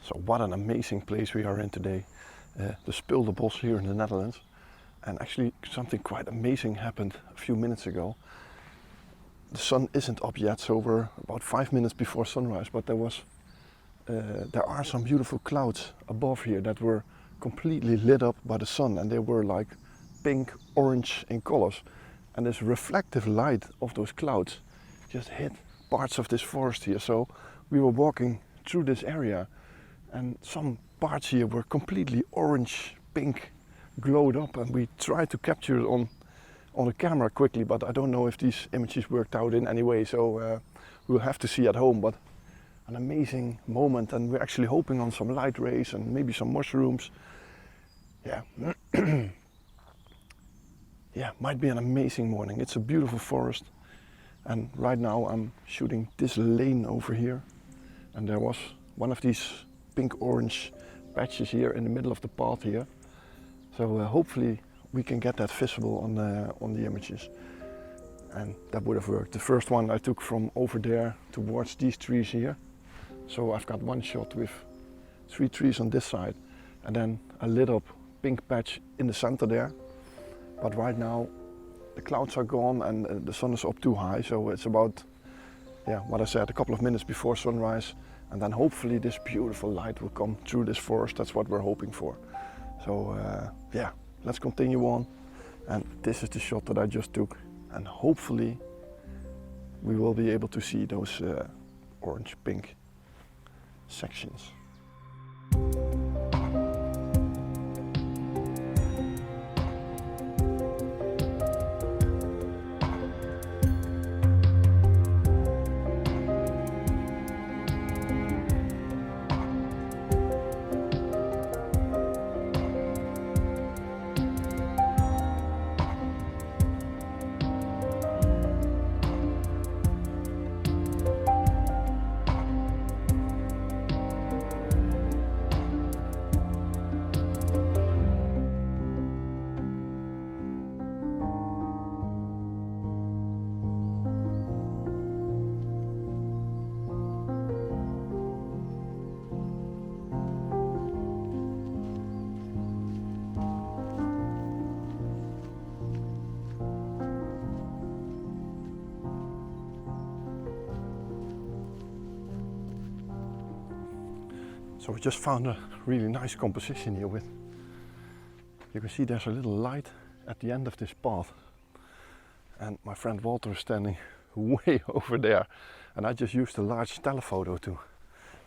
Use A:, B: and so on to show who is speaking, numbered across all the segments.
A: So what an amazing place we are in today. The Speelderbos here in the Netherlands. And actually something quite amazing happened a few minutes ago. The sun isn't up yet, so we're about 5 minutes before sunrise, but there are some beautiful clouds above here that were completely lit up by the sun, and they were like pink, orange in colors. And this reflective light of those clouds just hit parts of this forest here. So we were walking through this area and some parts here were completely orange, pink, glowed up, and we tried to capture it on the camera quickly, but I don't know if these images worked out in any way, so we'll have to see at home. But an amazing moment, and we're actually hoping on some light rays and maybe some mushrooms. Yeah. Yeah, might be an amazing morning. It's a beautiful forest, and right now I'm shooting this lane over here, and there was one of these pink-orange patches here in the middle of the path here. So hopefully we can get that visible on the images, and that would have worked. The first one I took from over there towards these trees here. So I've got one shot with 3 trees on this side, and then a lit up pink patch in the center there. But right now the clouds are gone and the sun is up too high, so it's about, yeah, what I said, a couple of minutes before sunrise, and then hopefully this beautiful light will come through this forest. That's what we're hoping for. So yeah, let's continue on, and this is the shot that I just took, and hopefully we will be able to see those orange pink sections. So we just found a really nice composition here with, you can see there's a little light at the end of this path, and my friend Walter is standing way over there, and I just used a large telephoto to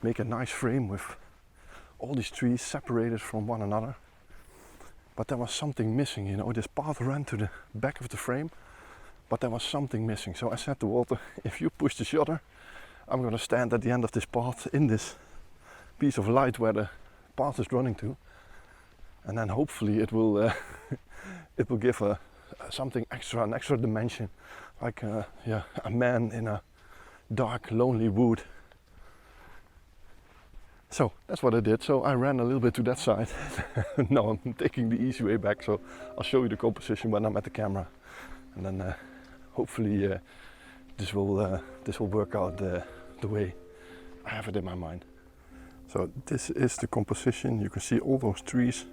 A: make a nice frame with all these trees separated from one another. But there was something missing, you know, this path ran to the back of the frame, but there was something missing. So I said to Walter, if you push the shutter, I'm going to stand at the end of this path in this piece of light where the path is running to, and then hopefully it will it will give something extra, an extra dimension, like yeah, a man in a dark, lonely wood. So that's what I did. So I ran a little bit to that side. Now I'm taking the easy way back, so I'll show you the composition when I'm at the camera, and then hopefully this will work out the way I have it in my mind. So this is the composition. You can see all those trees.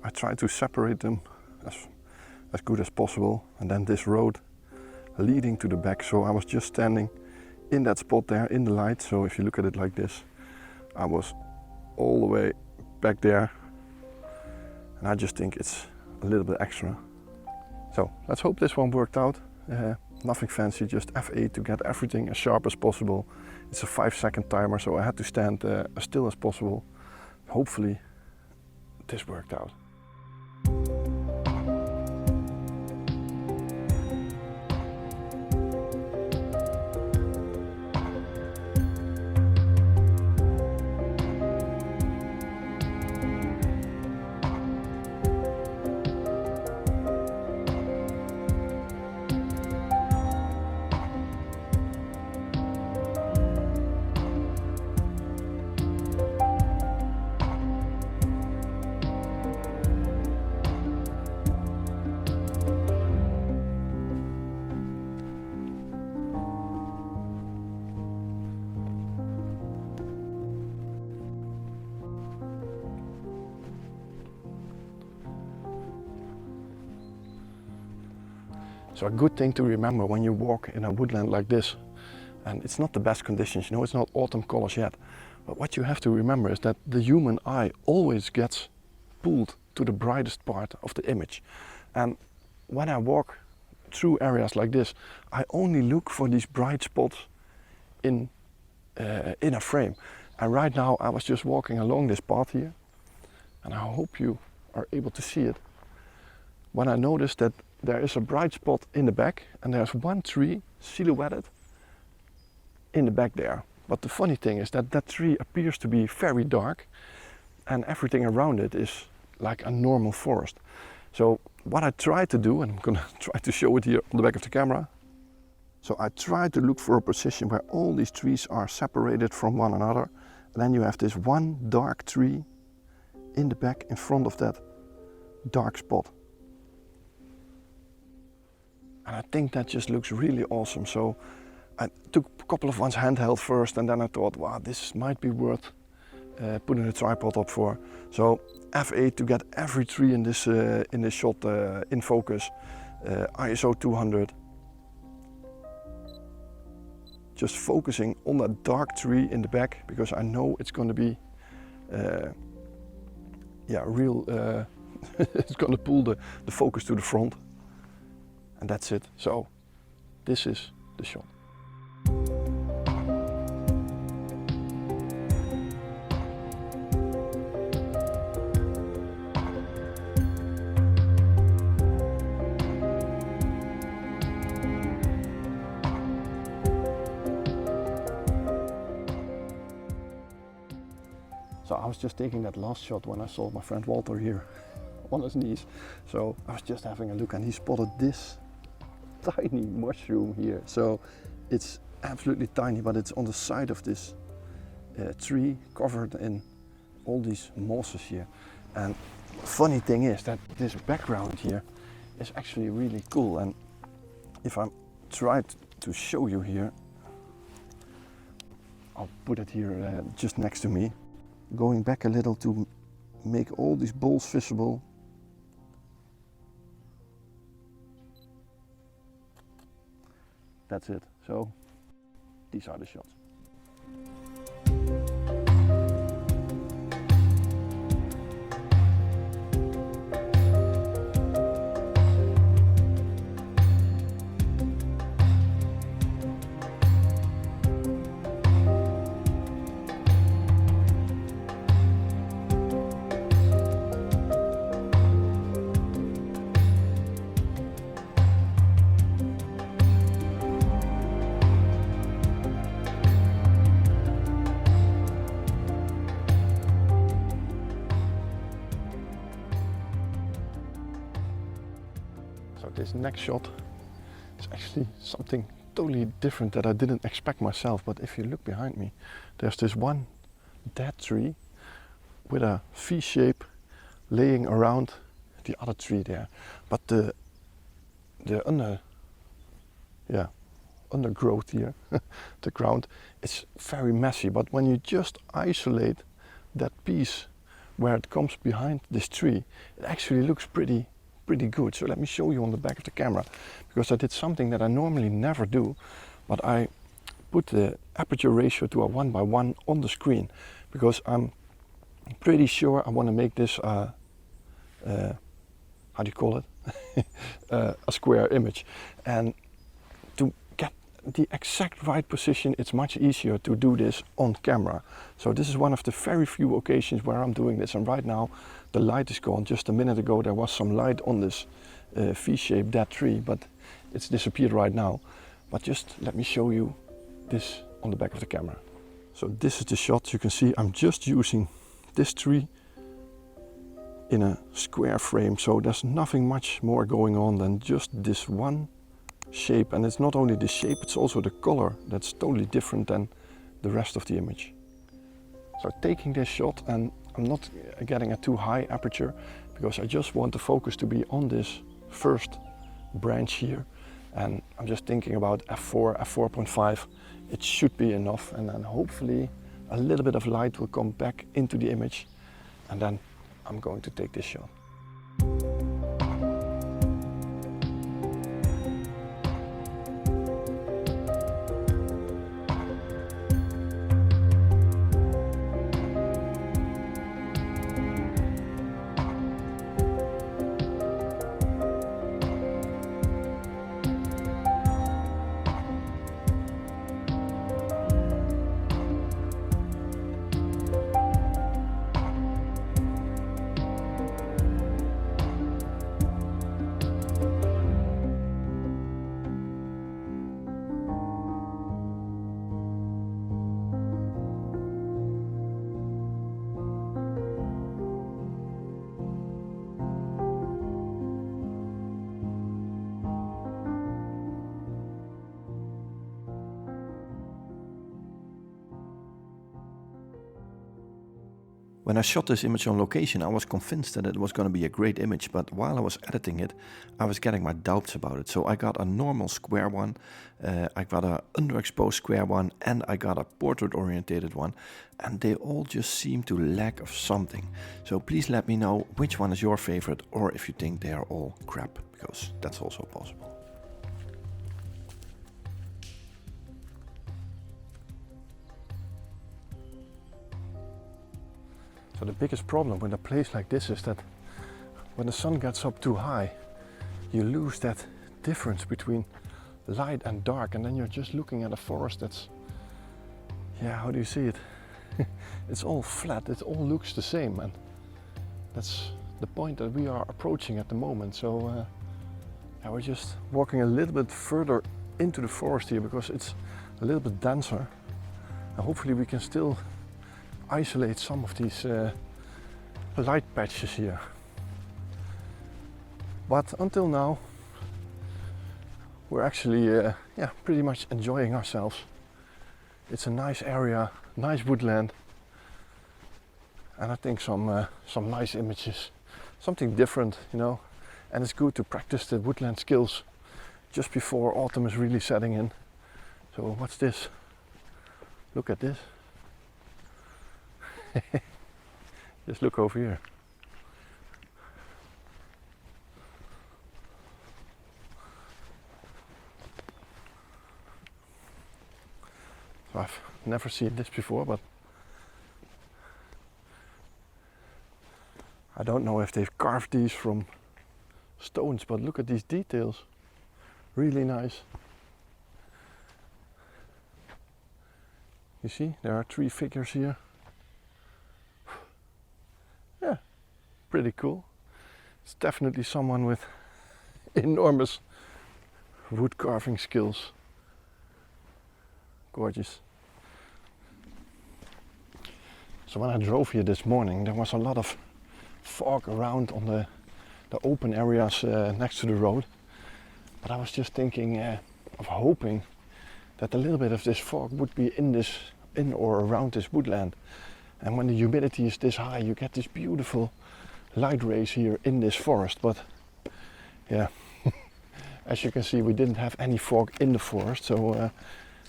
A: I tried to separate them as good as possible, and then this road leading to the back. So I was just standing in that spot there in the light. So if you look at it like this, I was all the way back there, and I just think it's a little bit extra. So let's hope this one worked out. Nothing fancy, just F8 to get everything as sharp as possible. It's a 5-second timer, so I had to stand as still as possible. Hopefully this worked out. So a good thing to remember when you walk in a woodland like this, and it's not the best conditions, you know, it's not autumn colors yet, but what you have to remember is that the human eye always gets pulled to the brightest part of the image. And when I walk through areas like this, I only look for these bright spots in a frame. And right now I was just walking along this path here, and I hope you are able to see it. When I noticed that there is a bright spot in the back, and there's one tree silhouetted in the back there. But the funny thing is that that tree appears to be very dark, and everything around it is like a normal forest. So what I try to do, and I'm gonna try to show it here on the back of the camera. So I try to look for a position where all these trees are separated from one another, and then you have this one dark tree in the back in front of that dark spot. And I think that just looks really awesome. So I took a couple of ones handheld first, and then I thought, wow, this might be worth putting a tripod up for. So F8 to get every tree in this shot in focus, ISO 200. Just focusing on that dark tree in the back, because I know it's going to be, it's going to pull the focus to the front. And that's it. So this is the shot. So I was just taking that last shot when I saw my friend Walter here on his knees. So I was just having a look, and he spotted this tiny mushroom here. So it's absolutely tiny, but it's on the side of this tree covered in all these mosses here. And the funny thing is that this background here is actually really cool. And if I try to show you here, I'll put it here just next to me. Going back a little to make all these balls visible. That's it. So these are the shots. So this next shot is actually something totally different that I didn't expect myself. But if you look behind me, there's this one dead tree with a V shape laying around the other tree there. But the undergrowth here, the ground, is very messy. But when you just isolate that piece where it comes behind this tree, it actually looks pretty good. So let me show you on the back of the camera, because I did something that I normally never do, but I put the aperture ratio to a 1:1 on the screen, because I'm pretty sure I want to make this how do you call it, a square image. And to get the exact right position, it's much easier to do this on camera. So this is one of the very few occasions where I'm doing this, and right now the light is gone. Just a minute ago there was some light on this V-shaped dead tree, but it's disappeared right now. But just let me show you this on the back of the camera. So this is the shot. You can see I'm just using this tree in a square frame, so there's nothing much more going on than just this one shape. And it's not only the shape, it's also the color that's totally different than the rest of the image. So taking this shot, and I'm not getting a too high aperture, because I just want the focus to be on this first branch here. And I'm just thinking about f4, f4.5, it should be enough. And then hopefully a little bit of light will come back into the image, and then I'm going to take this shot. When I shot this image on location, I was convinced that it was going to be a great image, but while I was editing it, I was getting my doubts about it. So I got a normal square one, I got a underexposed square one, and I got a portrait-orientated one, and they all just seem to lack of something. So please let me know which one is your favorite, or if you think they are all crap, because that's also possible. So the biggest problem with a place like this is that when the sun gets up too high, you lose that difference between light and dark, and then you're just looking at a forest that's, yeah, how do you see it? It's all flat, it all looks the same, and that's the point that we are approaching at the moment. So yeah, we're just walking a little bit further into the forest here because it's a little bit denser, and hopefully we can still isolate some of these light patches here. But until now we're actually yeah, pretty much enjoying ourselves. It's a nice area, nice woodland, and I think some nice images, something different, you know, and it's good to practice the woodland skills just before autumn is really setting in. So what's this? Look at this. Just look over here. So I've never seen this before, but I don't know if they've carved these from stones, but look at these details. Really nice. You see, there are 3 figures here. Yeah, pretty cool. It's definitely someone with enormous wood carving skills. Gorgeous. So when I drove here this morning, there was a lot of fog around on the open areas next to the road. But I was just thinking of hoping that a little bit of this fog would be in or around this woodland. And when the humidity is this high, you get this beautiful light rays here in this forest. But yeah, as you can see, we didn't have any fog in the forest, so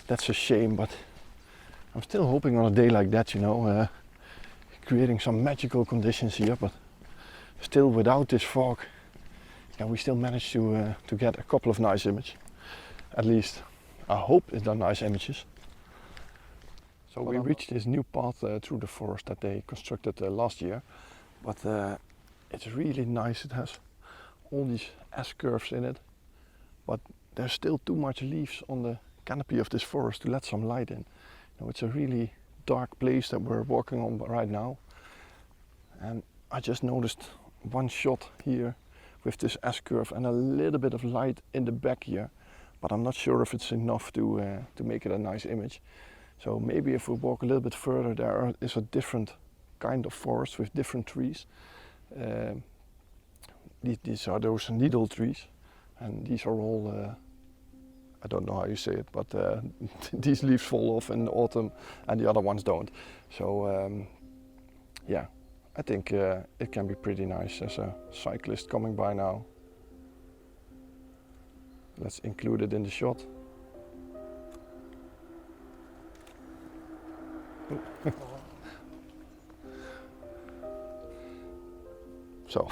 A: that's a shame. But I'm still hoping on a day like that, you know, creating some magical conditions here. But still, without this fog, yeah, we still managed to get a couple of nice images. At least I hope it's done nice images. So we reached this new path through the forest that they constructed last year, but it's really nice. It has all these S-curves in it, but there's still too much leaves on the canopy of this forest to let some light in. You know, it's a really dark place that we're walking on right now, and I just noticed one shot here with this S-curve and a little bit of light in the back here, but I'm not sure if it's enough to make it a nice image. So maybe if we walk a little bit further, there is a different kind of forest with different trees. These are those needle trees, and these are all, I don't know how you say it, but these leaves fall off in the autumn and the other ones don't. So yeah, I think it can be pretty nice as a cyclist coming by now. Let's include it in the shot. So,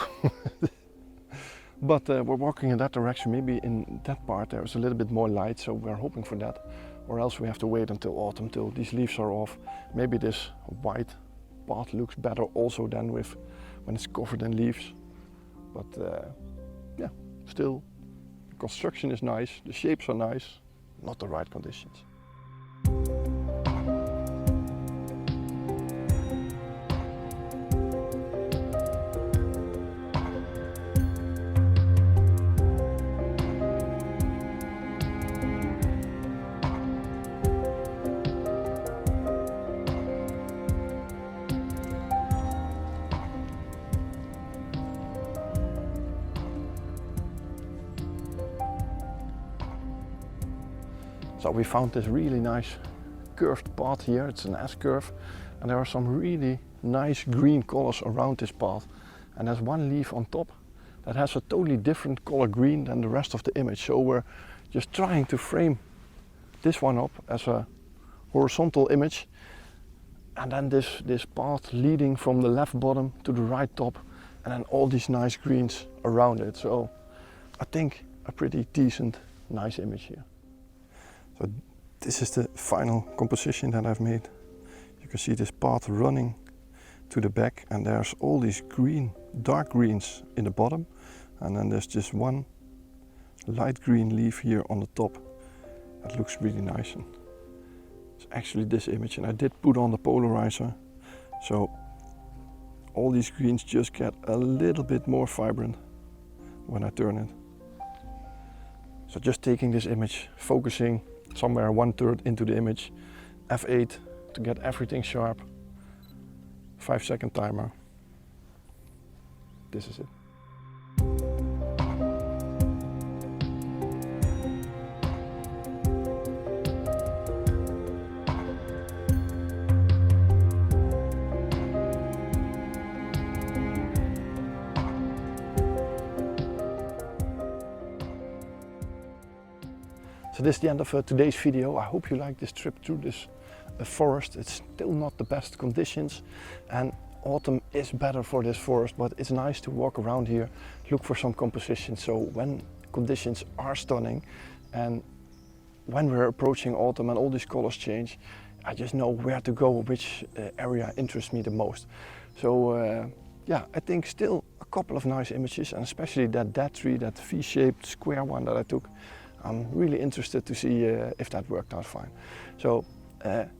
A: but we're walking in that direction. Maybe in that part there is a little bit more light, so we're hoping for that. Or else we have to wait until autumn, till these leaves are off. Maybe this white path looks better also than when it's covered in leaves. But yeah, still, the construction is nice, the shapes are nice, not the right conditions. So we found this really nice curved path here. It's an S-curve, and there are some really nice green colors around this path. And there's one leaf on top that has a totally different color green than the rest of the image. So we're just trying to frame this one up as a horizontal image. And then this path leading from the left bottom to the right top, and then all these nice greens around it. So I think a pretty decent, nice image here. So this is the final composition that I've made. You can see this path running to the back, and there's all these green, dark greens in the bottom, and then there's just one light green leaf here on the top. That looks really nice. And it's actually this image, and I did put on the polarizer, so all these greens just get a little bit more vibrant when I turn it. So just taking this image, focusing somewhere 1/3 into the image, F8 to get everything sharp, 5-second timer. This is it. So this is the end of today's video. I hope you like this trip through this forest. It's still not the best conditions, and autumn is better for this forest, but it's nice to walk around here, look for some composition. So when conditions are stunning and when we're approaching autumn and all these colors change, I just know where to go, which area interests me the most. So yeah, I think still a couple of nice images, and especially that dead tree, that V-shaped square one that I took. I'm really interested to see if that worked out fine. So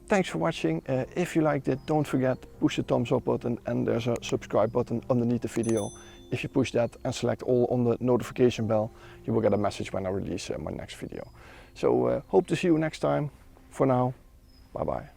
A: thanks for watching. If you liked it, don't forget, push the thumbs up button, and there's a subscribe button underneath the video. If you push that and select all on the notification bell, you will get a message when I release my next video. So hope to see you next time. For now, bye bye.